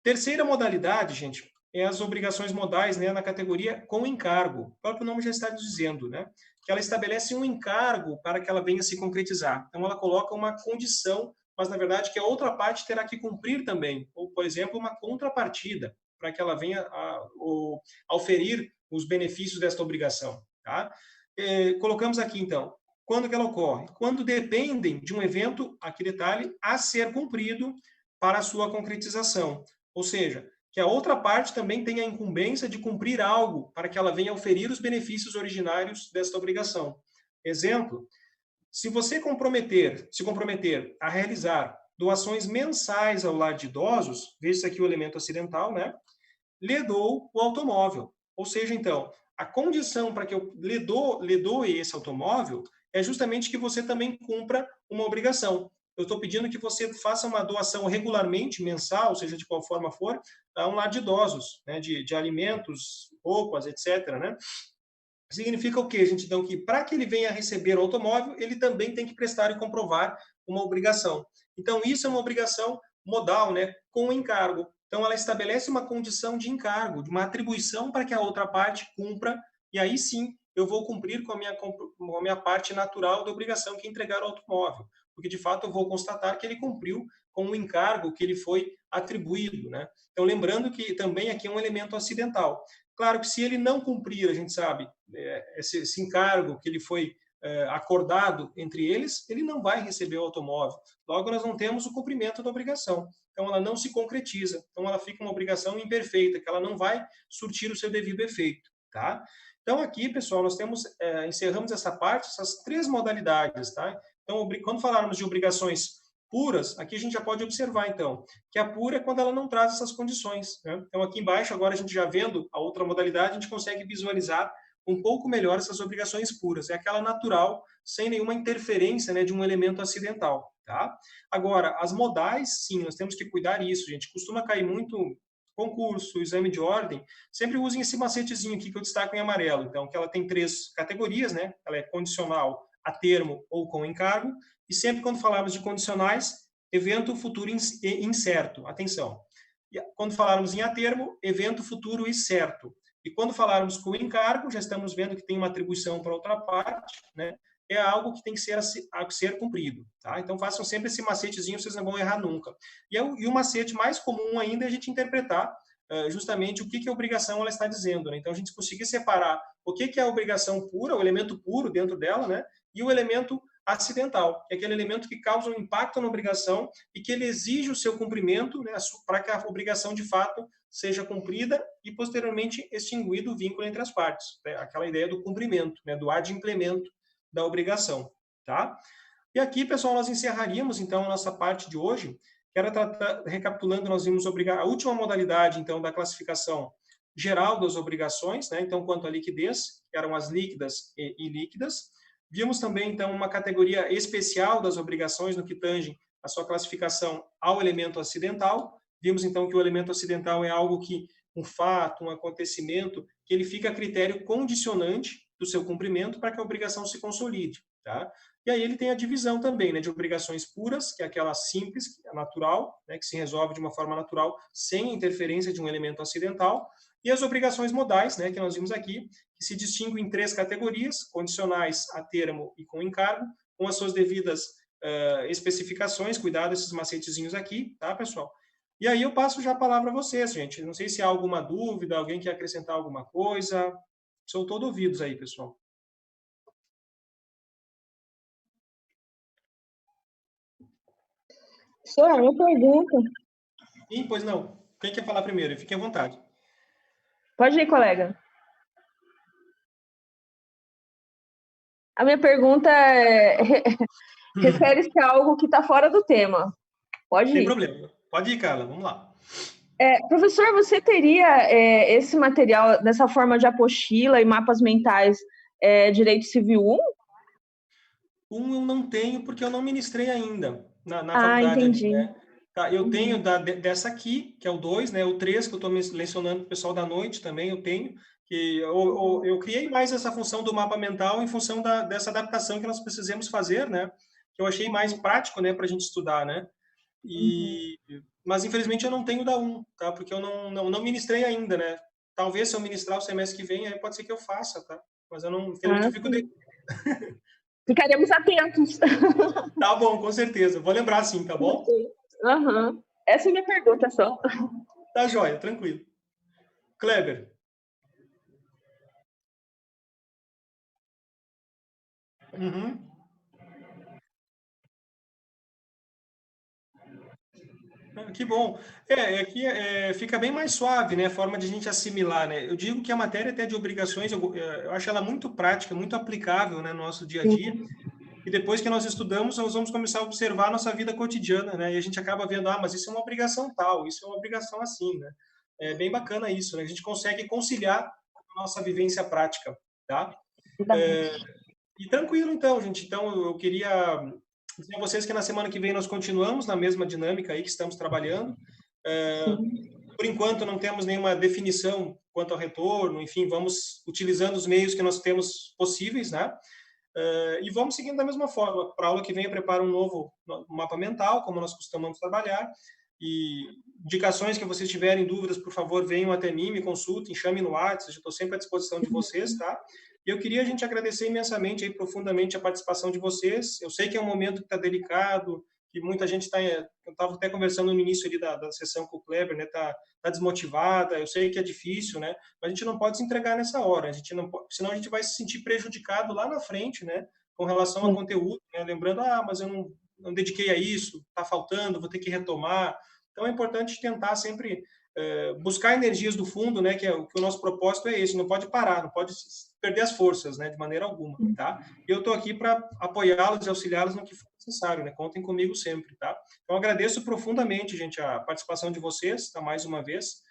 Terceira modalidade, gente, é as obrigações modais, né, na categoria com encargo. O próprio nome já está dizendo, né, que ela estabelece um encargo para que ela venha se concretizar. Então, ela coloca uma condição, mas na verdade que a outra parte terá que cumprir também, ou, por exemplo, uma contrapartida, para que ela venha a oferir os benefícios desta obrigação. Tá? Colocamos aqui, então, quando que ela ocorre? Quando dependem de um evento, aqui detalhe, a ser cumprido para a sua concretização. Ou seja, que a outra parte também tenha a incumbência de cumprir algo para que ela venha oferir os benefícios originários desta obrigação. Exemplo, se você se comprometer a realizar doações mensais ao lar de idosos, veja aqui o elemento acidental, né? Lhe dou o automóvel. Ou seja, então, a condição para que eu lhe doe esse automóvel é justamente que você também cumpra uma obrigação. Eu estou pedindo que você faça uma doação regularmente, mensal, seja de qual forma for, a um lar de idosos, né, de alimentos, roupas, etc. Né? Significa o quê, gente? Então, que para que ele venha receber o automóvel, ele também tem que prestar e comprovar uma obrigação. Então, isso é uma obrigação modal, né, com encargo. Então, ela estabelece uma condição de encargo, de uma atribuição para que a outra parte cumpra, e aí sim eu vou cumprir com a minha parte natural da obrigação, que é entregar o automóvel. Porque, de fato, eu vou constatar que ele cumpriu com o encargo que ele foi atribuído. Né? Então, lembrando que também aqui é um elemento acidental. Claro que se ele não cumprir, a gente sabe, esse encargo que ele foi acordado entre eles, ele não vai receber o automóvel. Logo, nós não temos o cumprimento da obrigação. Então, ela não se concretiza. Então, ela fica uma obrigação imperfeita, que ela não vai surtir o seu devido efeito. Tá? Então, aqui, pessoal, nós encerramos essa parte, essas três modalidades. Tá? Então, quando falarmos de obrigações puras, aqui a gente já pode observar, então, que a pura é quando ela não traz essas condições. Né? Então, aqui embaixo, agora a gente já vendo a outra modalidade, a gente consegue visualizar um pouco melhor essas obrigações puras. É aquela natural, sem nenhuma interferência, né, de um elemento acidental. Tá? Agora, as modais, sim, nós temos que cuidar disso, gente. Costuma cair muito concurso, exame de ordem, sempre usem esse macetezinho aqui que eu destaco em amarelo. Então, que ela tem 3 categorias, né? Ela é condicional, a termo ou com encargo. E sempre quando falarmos de condicionais, evento futuro incerto. Atenção. E quando falarmos em a termo, evento futuro incerto. E quando falarmos com encargo, já estamos vendo que tem uma atribuição para outra parte, né? É algo que tem que ser cumprido. Tá? Então, façam sempre esse macetezinho, vocês não vão errar nunca. E o macete mais comum ainda é a gente interpretar justamente o que a obrigação ela está dizendo. Né? Então, a gente conseguir separar o que é a obrigação pura, o elemento puro dentro dela, né? E o elemento acidental, que é aquele elemento que causa um impacto na obrigação e que ele exige o seu cumprimento, né, para que a obrigação de fato seja cumprida e posteriormente extinguido o vínculo entre as partes. Né? Aquela ideia do cumprimento, né, do adimplemento da obrigação. Tá? E aqui, pessoal, nós encerraríamos então a nossa parte de hoje. Quero recapitulando, nós vimos a última modalidade então da classificação geral das obrigações, né? Então, quanto à liquidez, que eram as líquidas e ilíquidas. Vimos também, então, uma categoria especial das obrigações no que tange a sua classificação ao elemento acidental. Vimos, então, que o elemento acidental é algo que, um fato, um acontecimento, que ele fica a critério condicionante do seu cumprimento para que a obrigação se consolide. Tá? E aí ele tem a divisão também, né, de obrigações puras, que é aquela simples, que é natural, né, que se resolve de uma forma natural, sem interferência de um elemento acidental, e as obrigações modais, né, que nós vimos aqui, que se distinguem em 3 categorias, condicionais, a termo e com encargo, com as suas devidas especificações, cuidado esses macetezinhos aqui, tá, pessoal? E aí eu passo já a palavra a vocês, gente. Não sei se há alguma dúvida, alguém quer acrescentar alguma coisa. Sou todo ouvidos aí, pessoal. Só uma pergunta. Sim, pois não. Quem quer falar primeiro? Fique à vontade. Pode ir, colega. A minha pergunta refere-se a algo que está fora do tema. Pode ir. Sem problema. Pode ir, Carla. Vamos lá. Professor, você teria esse material dessa forma de apostila e mapas mentais Direito Civil 1? Eu não tenho, porque eu não ministrei ainda na faculdade. Entendi. Ali, né? Tá, eu tenho dessa aqui, que é o 2, né? O 3, que eu estou mencionando para o pessoal da noite também, eu tenho. que eu criei mais essa função do mapa mental em função dessa adaptação que nós precisamos fazer, né? Que eu achei mais prático, né, para a gente estudar, né? Mas infelizmente eu não tenho da tá? Porque eu não ministrei ainda, né? Talvez se eu ministrar o semestre que vem, aí pode ser que eu faça, tá? Mas eu não, infelizmente eu fico Ficaremos atentos. Tá bom, com certeza. Vou lembrar sim, tá bom? Uhum. Essa é a minha pergunta só. Tá joia, tranquilo. Kleber. Uhum. Que bom. Aqui fica bem mais suave, né? A forma de a gente assimilar, né? Eu digo que a matéria até de obrigações, eu acho ela muito prática, muito aplicável, né, no nosso dia a dia. E depois que nós estudamos, nós vamos começar a observar a nossa vida cotidiana, né? E a gente acaba vendo, mas isso é uma obrigação tal, isso é uma obrigação assim, né? É bem bacana isso, né? A gente consegue conciliar a nossa vivência prática, tá? E tranquilo, então, gente. Então, eu queria dizer a vocês que na semana que vem nós continuamos na mesma dinâmica aí que estamos trabalhando. Por enquanto, não temos nenhuma definição quanto ao retorno, enfim, vamos utilizando os meios que nós temos possíveis, né? E vamos seguindo da mesma forma. Para a aula que vem, eu preparo um novo mapa mental, como nós costumamos trabalhar. E indicações que vocês tiverem dúvidas, por favor, venham até mim, me consultem, chamem no WhatsApp, eu estou sempre à disposição de vocês, tá? E eu queria a gente agradecer imensamente, aí, profundamente, a participação de vocês. Eu sei que é um momento que está delicado, que muita gente está... Eu estava até conversando no início ali da sessão com o Kleber, né? Tá desmotivada, eu sei que é difícil, né? Mas a gente não pode se entregar nessa hora, a gente não pode, senão a gente vai se sentir prejudicado lá na frente, né? Com relação ao conteúdo, né? Lembrando, mas eu não dediquei a isso, está faltando, vou ter que retomar. Então é importante tentar sempre buscar energias do fundo, né? Que o nosso propósito é esse, não pode parar, não pode perder as forças, né? De maneira alguma, tá? E eu estou aqui para apoiá-los e auxiliá-los no que for necessário, né? Contem comigo sempre, tá? Então agradeço profundamente, gente, a participação de vocês, tá? Mais uma vez.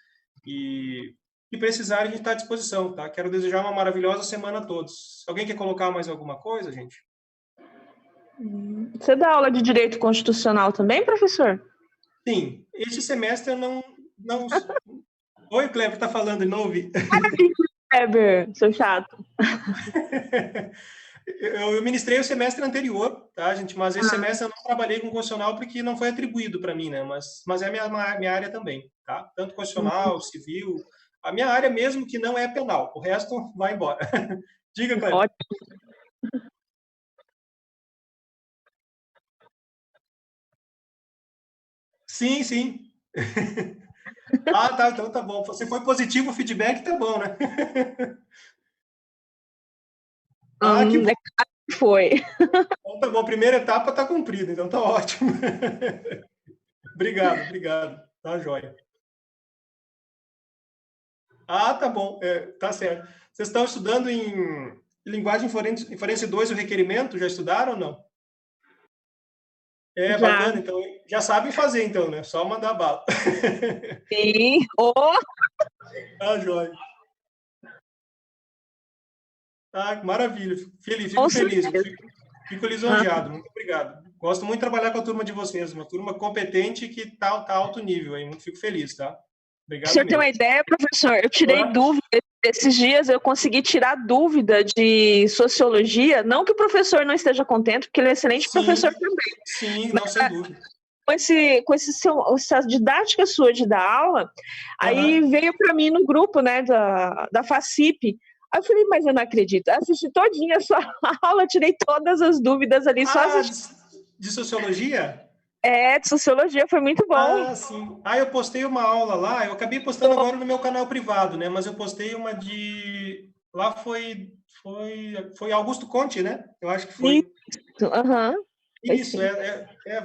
E precisarem, a gente está à disposição, tá? Quero desejar uma maravilhosa semana a todos. Alguém quer colocar mais alguma coisa, gente? Você dá aula de direito constitucional também, professor? Sim. Este semestre eu não... Oi, Kleber, tá falando de novo? Kleber, seu chato. Eu ministrei o semestre anterior, tá, gente? Mas esse semestre eu não trabalhei com constitucional porque não foi atribuído para mim, né? Mas é a minha área também, tá? Tanto constitucional, civil, a minha área mesmo que não é penal. O resto vai embora. Diga, Kleber. Ótimo. Sim, sim. Tá, então tá bom. Se foi positivo o feedback, tá bom, né? Que bom. Foi. Então tá bom, a primeira etapa tá cumprida, então tá ótimo. Obrigado. Tá jóia. Tá bom, tá certo. Vocês estão estudando em linguagem forense 2 o requerimento? Já estudaram ou não? Já. Bacana, então já sabem fazer, então, né? Só mandar bala. Sim. Tá jóia. Maravilha. Fico feliz. Fico lisonjeado. Muito obrigado. Gosto muito de trabalhar com a turma de vocês, uma turma competente que tá alto nível aí. Muito fico feliz, tá? Obrigado. O senhor tem uma ideia, professor? Eu tirei dúvida. Esses dias eu consegui tirar dúvida de sociologia. Não que o professor não esteja contente, porque ele é excelente professor também. Sim, não, sem dúvida. Com essa didática sua de dar aula, aí veio para mim no grupo, né, da FACIP. Aí eu falei, mas eu não acredito. Eu assisti todinha a sua aula, tirei todas as dúvidas ali, só assisti. De sociologia? De sociologia, foi muito bom. Sim. Eu postei uma aula lá, eu acabei postando agora no meu canal privado, né? Mas eu postei uma de... Lá foi Augusto Conte, né? Eu acho que foi. Isso,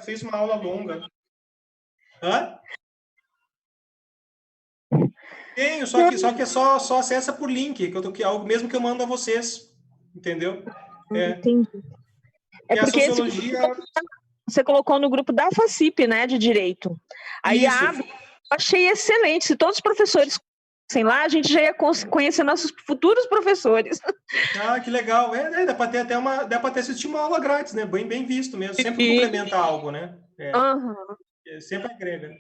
fez uma aula longa. Tenho, só que é só acessa por link, que é algo mesmo que eu mando a vocês, entendeu? Entendi. Porque a sociologia... Você colocou no grupo da FACIP, né, de Direito. Aí eu achei excelente. Se todos os professores fossem lá, a gente já ia conhecer nossos futuros professores. Que legal. Dá para ter assistir uma aula grátis, né? Bem visto mesmo. Sempre complementa algo, né? Sempre agrega.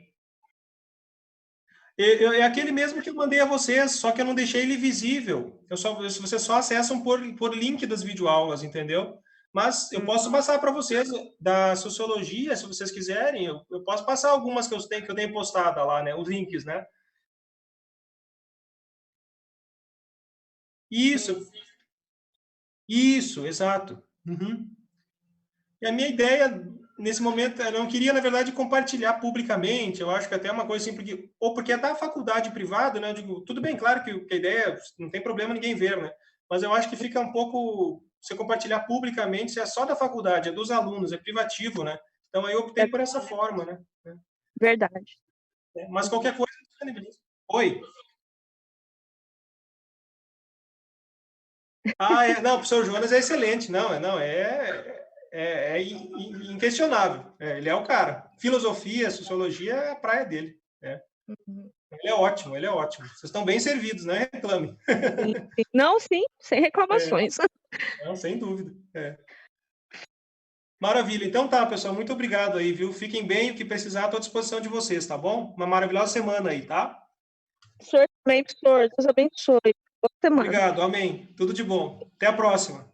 É aquele mesmo que eu mandei a vocês, só que eu não deixei ele visível. Vocês só acessam por link das videoaulas, entendeu? Mas eu posso passar para vocês da sociologia, se vocês quiserem. Eu posso passar algumas que eu tenho postada lá, né? Os links, né? Isso, exato. Uhum. E a minha ideia, nesse momento, eu não queria, na verdade, compartilhar publicamente. Eu acho que até é uma coisa assim, ou porque é da faculdade privada, né? Eu digo, tudo bem, claro que a ideia não tem problema ninguém ver, né? Mas eu acho que fica um pouco. Você compartilhar publicamente, se é só da faculdade, é dos alunos, é privativo, né? Então aí eu optei por essa forma, né? Verdade. Mas qualquer coisa, disponibilizo. Oi. Não, o professor Jonas é excelente, inquestionável. Ele é o cara. Filosofia, sociologia é a praia dele. Uhum. Ele é ótimo, ele é ótimo. Vocês estão bem servidos, né? Reclame. Sim, sim. Não, sim, sem reclamações. Não, sem dúvida. Maravilha. Então tá, pessoal. Muito obrigado aí, viu? Fiquem bem. O que precisar, estou à disposição de vocês, tá bom? Uma maravilhosa semana aí, tá? O senhor também, professor. Deus abençoe. Boa semana. Obrigado. Amém. Tudo de bom. Até a próxima.